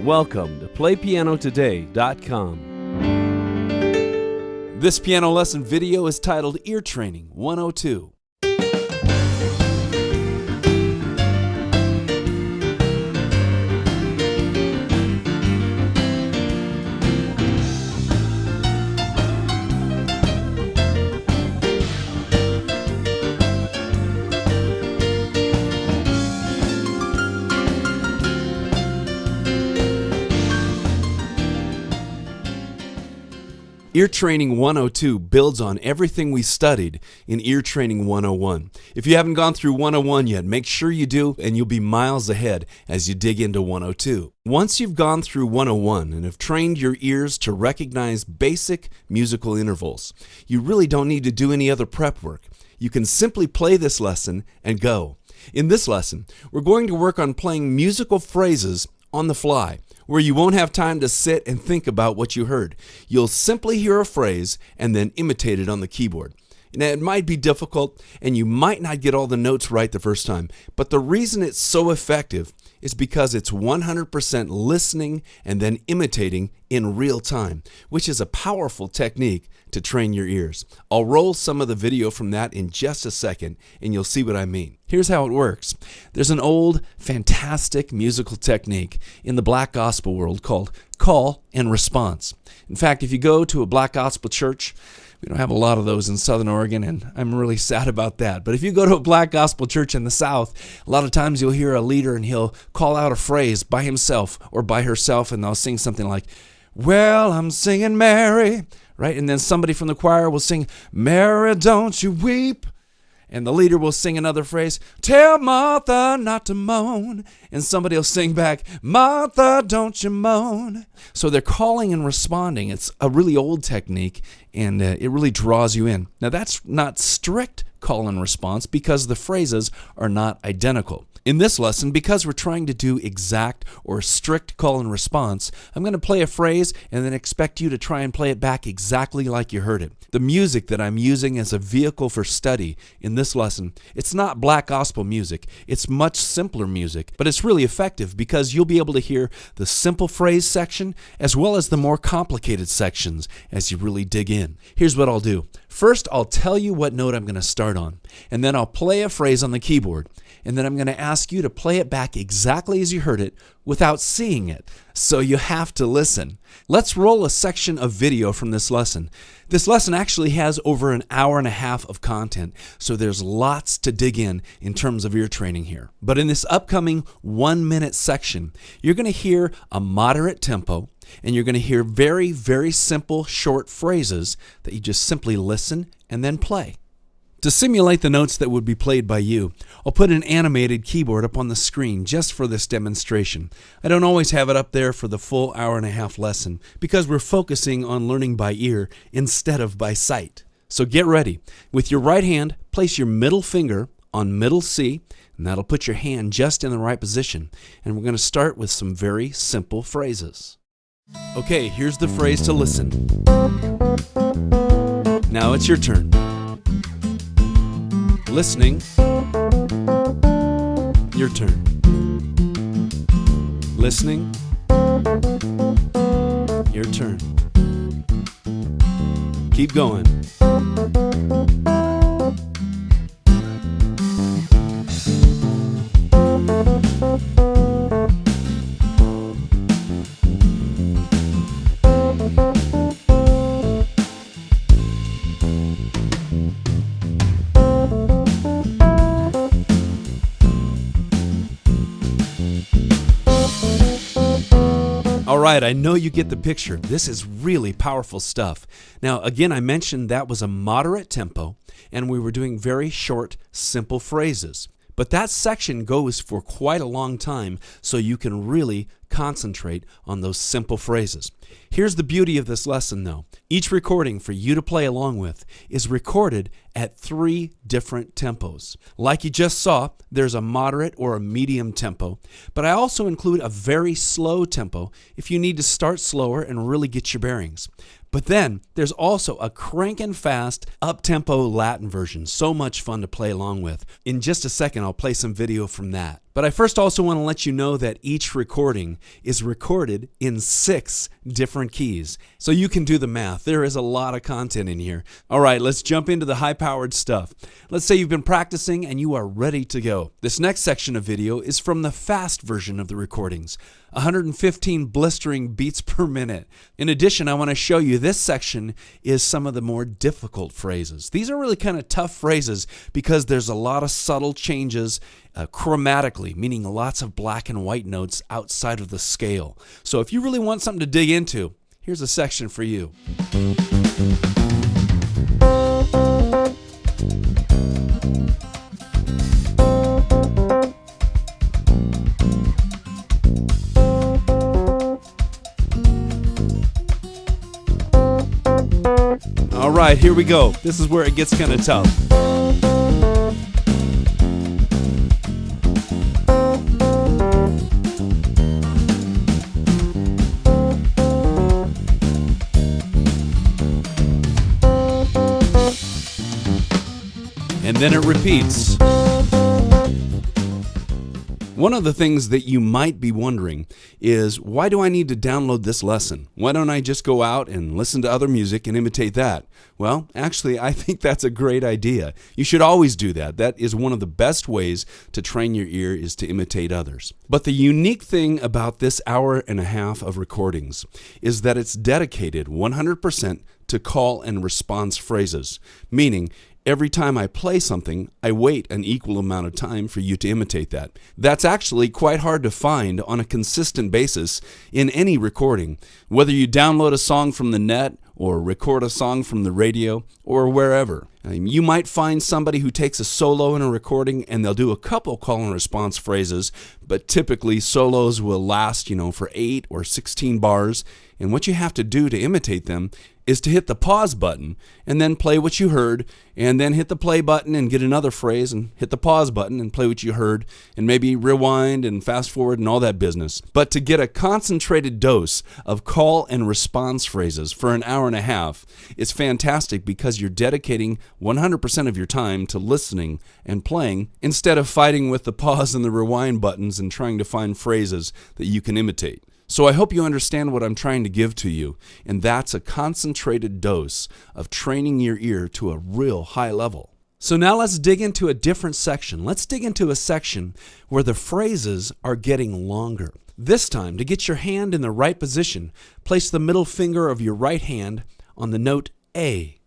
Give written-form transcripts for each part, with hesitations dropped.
Welcome to PlayPianoToday.com. This piano lesson video is titled Ear Training 102. Ear Training 102 builds on everything we studied in Ear Training 101. If you haven't gone through 101 yet, make sure you do, and you'll be miles ahead as you dig into 102. Once you've gone through 101 and have trained your ears to recognize basic musical intervals, you really don't need to do any other prep work. You can simply play this lesson and go. In this lesson, we're going to work on playing musical phrases on the fly, where you won't have time to sit and think about what you heard. You'll simply hear a phrase and then imitate it on the keyboard. Now, it might be difficult and you might not get all the notes right the first time, but the reason it's so effective is because it's 100% listening and then imitating in real time, which is a powerful technique to train your ears. I'll roll some of the video from that in just a second and you'll see what I mean. Here's how it works. There's an old, fantastic musical technique in the black gospel world called call and response. In fact, if you go to a black gospel church, we don't have a lot of those in Southern Oregon, and I'm really sad about that. But if you go to a black gospel church in the South, a lot of times you'll hear a leader and he'll call out a phrase by himself or by herself, and they'll sing something like, "Well, I'm singing Mary," right? And then somebody from the choir will sing, "Mary, don't you weep." And the leader will sing another phrase, "Tell Martha not to moan." And somebody will sing back, "Martha, don't you moan." So they're calling and responding. It's a really old technique, and it really draws you in. Now, that's not strict call and response because the phrases are not identical. In this lesson, because we're trying to do exact or strict call and response, I'm going to play a phrase and then expect you to try and play it back exactly like you heard it. The music that I'm using as a vehicle for study in this lesson, it's not black gospel music. It's much simpler music, but it's really effective because you'll be able to hear the simple phrase section as well as the more complicated sections as you really dig in. Here's what I'll do. First, I'll tell you what note I'm going to start on, and then I'll play a phrase on the keyboard, and then I'm going to ask you to play it back exactly as you heard it without seeing it. So you have to listen. Let's roll a section of video from this lesson. This lesson actually has over an hour and a half of content, so there's lots to dig in terms of ear training here. But in this upcoming 1-minute section, you're going to hear a moderate tempo, and you're going to hear very, very simple short phrases that you just simply listen and then play. To simulate the notes that would be played by you, I'll put an animated keyboard up on the screen just for this demonstration. I don't always have it up there for the full hour and a half lesson because we're focusing on learning by ear instead of by sight. So get ready. With your right hand, place your middle finger on middle C, and that'll put your hand just in the right position. And we're going to start with some very simple phrases. Okay, here's the phrase to listen. Now it's your turn. Listening. Your turn. Listening. Your turn. Keep going. All right, I know you get the picture. This is really powerful stuff. Now, again, I mentioned that was a moderate tempo, and we were doing very short, simple phrases. But that section goes for quite a long time, so you can really concentrate on those simple phrases. Here's the beauty of this lesson, though. Each recording for you to play along with is recorded at 3 different tempos. Like you just saw, there's a moderate or a medium tempo, but I also include a very slow tempo if you need to start slower and really get your bearings. But then there's also a crankin' fast, up-tempo Latin version. So much fun to play along with. In just a second, I'll play some video from that. But I first also want to let you know that each recording is recorded in 6 different keys. So you can do the math. There is a lot of content in here. All right, let's jump into the high-powered stuff. Let's say you've been practicing and you are ready to go. This next section of video is from the fast version of the recordings, 115 blistering beats per minute. In addition, I want to show you this section is some of the more difficult phrases. These are really kind of tough phrases because there's a lot of subtle changes chromatically, meaning lots of black and white notes outside of the scale. So if you really want something to dig into, here's a section for you. All right, here we go. This is where it gets kind of tough. And then it repeats. One of the things that you might be wondering is, why do I need to download this lesson? Why don't I just go out and listen to other music and imitate that? Well, actually, I think that's a great idea. You should always do that. That is one of the best ways to train your ear, is to imitate others. But the unique thing about this hour and a half of recordings is that it's dedicated 100% to call and response phrases, meaning every time I play something, I wait an equal amount of time for you to imitate that. That's actually quite hard to find on a consistent basis in any recording. Whether you download a song from the net or record a song from the radio or wherever. You might find somebody who takes a solo in a recording and they'll do a couple call and response phrases, but typically solos will last, for 8 or 16 bars. And what you have to do to imitate them is to hit the pause button and then play what you heard, and then hit the play button and get another phrase and hit the pause button and play what you heard, and maybe rewind and fast forward and all that business. But to get a concentrated dose of call and response phrases for an hour and a half is fantastic, because you're dedicating 100% of your time to listening and playing instead of fighting with the pause and the rewind buttons and trying to find phrases that you can imitate. So I hope you understand what I'm trying to give to you, and that's a concentrated dose of training your ear to a real high level. So now let's dig into a different section. Let's dig into a section where the phrases are getting longer. This time, to get your hand in the right position, place the middle finger of your right hand on the note A.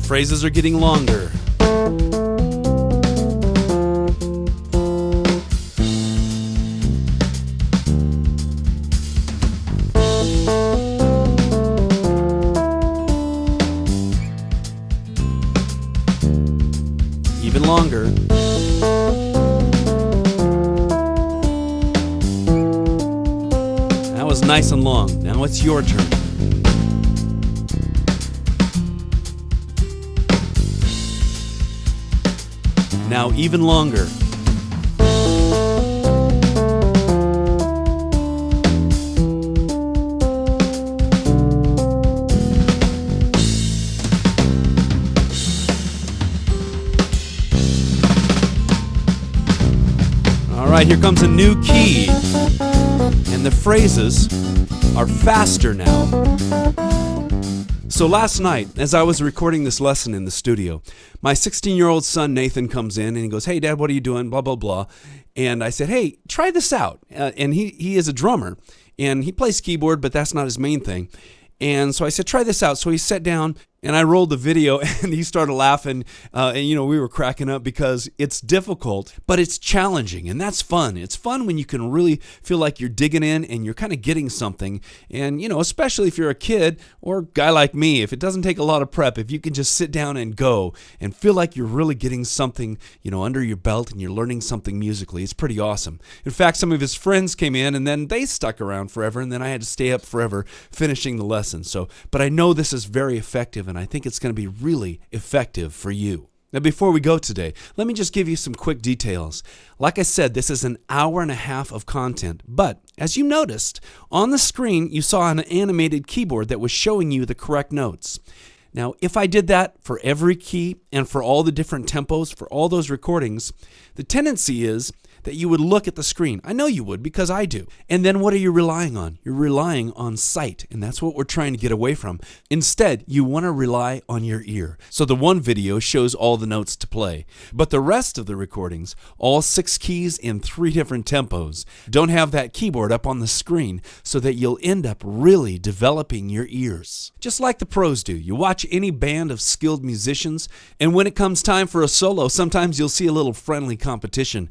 Phrases are getting longer. Even longer. That was nice and long. Now it's your turn. Now even longer. All right, here comes a new key. And the phrases are faster now. So last night, as I was recording this lesson in the studio, my 16-year-old son Nathan comes in and he goes, "Hey Dad, what are you doing? Blah, blah, blah." And I said, "Hey, try this out." And he is a drummer and he plays keyboard, but that's not his main thing. And so I said, "Try this out." So he sat down and I rolled the video and he started laughing. And we were cracking up because it's difficult, but it's challenging, and that's fun. It's fun when you can really feel like you're digging in and you're kind of getting something. And, especially if you're a kid or a guy like me, if it doesn't take a lot of prep, if you can just sit down and go and feel like you're really getting something, under your belt and you're learning something musically, it's pretty awesome. In fact, some of his friends came in and then they stuck around forever, and then I had to stay up forever finishing the lesson. But I know this is very effective, and I think it's going to be really effective for you. Now, before we go today, let me just give you some quick details. Like I said, this is an hour and a half of content, but as you noticed, on the screen you saw an animated keyboard that was showing you the correct notes. Now, if I did that for every key and for all the different tempos, for all those recordings, the tendency is that you would look at the screen. I know you would because I do. And then what are you relying on? You're relying on sight, and that's what we're trying to get away from. Instead, you want to rely on your ear. So the one video shows all the notes to play, but the rest of the recordings, all 6 keys in 3 different tempos, don't have that keyboard up on the screen so that you'll end up really developing your ears. Just like the pros do. You watch any band of skilled musicians, and when it comes time for a solo, sometimes you'll see a little friendly competition.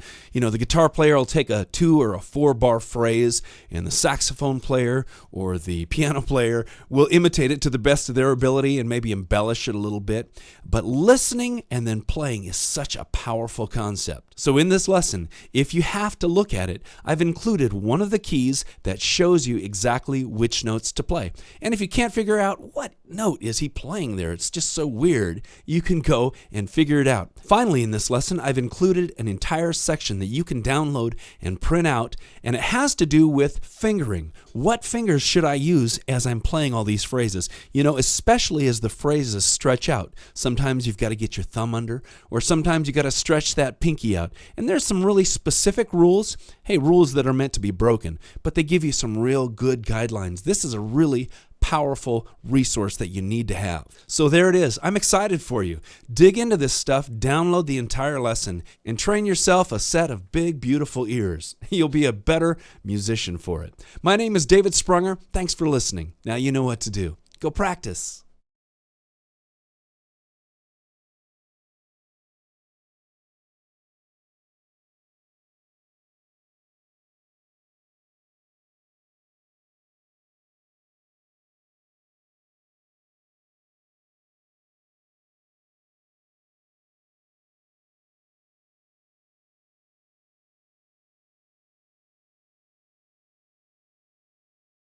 The guitar player will take a 2 or a 4 bar phrase, and the saxophone player or the piano player will imitate it to the best of their ability and maybe embellish it a little bit. But listening and then playing is such a powerful concept. So in this lesson, if you have to look at it, I've included one of the keys that shows you exactly which notes to play. And if you can't figure out what note is he playing there, it's just so weird, you can go and figure it out. Finally, in this lesson, I've included an entire section that you can download and print out, and it has to do with fingering. What fingers should I use as I'm playing all these phrases? Especially as the phrases stretch out. Sometimes you've got to get your thumb under, or sometimes you got to stretch that pinky out. And there's some really specific rules, rules that are meant to be broken, but they give you some real good guidelines. This is a really powerful resource that you need to have. So there it is. I'm excited for you. Dig into this stuff, download the entire lesson, and train yourself a set of big, beautiful ears. You'll be a better musician for it. My name is David Sprunger. Thanks for listening. Now you know what to do. Go practice.